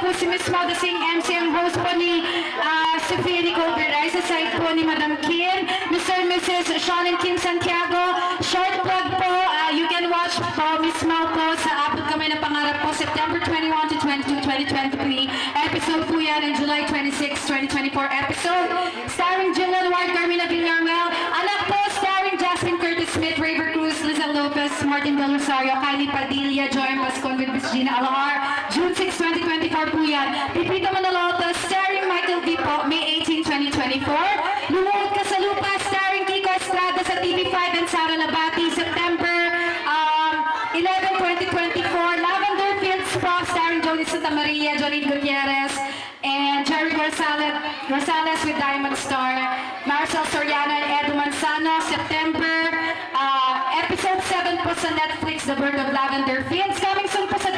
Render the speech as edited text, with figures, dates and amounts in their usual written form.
po si Miss Modesing MC, ang host po ni Sofia Nicole Beray, sa side po ni Madam Kim, Mr. and Mrs. Sean and Kim Santiago. Short plug po, you can watch po Miss Mau po sa Abot Kamay ng Pangarap po, September 21 to 22, 2023. Episode po yan, and July 26, 2024 episode. Starring Jillian Ward, Carmina Villarreal. Anak po, starring Jasmine Curtis Smith, Raver Cruz, Liza Lopez, Martin Del Rosario, Kylie Padilla, Joy Pascon with Miss Gina Alahar. June 6, 2024 po yan. Pipito Manaloto, starring Michael V. po, May 18, 2024. Lumuhod Ka sa Lupa, starring Kiko Estrada sa TV5 and Sara Labati, September 11, 2024. Lavender Fields po, starring Johnny Santa Maria, Jolene Gutierrez, and Jerry Rosales with Diamond Star. Marcel Soriano and Edu Manzano, September. Episode 7 po sa Netflix, The Bird of Lavender Fields. Coming soon po sa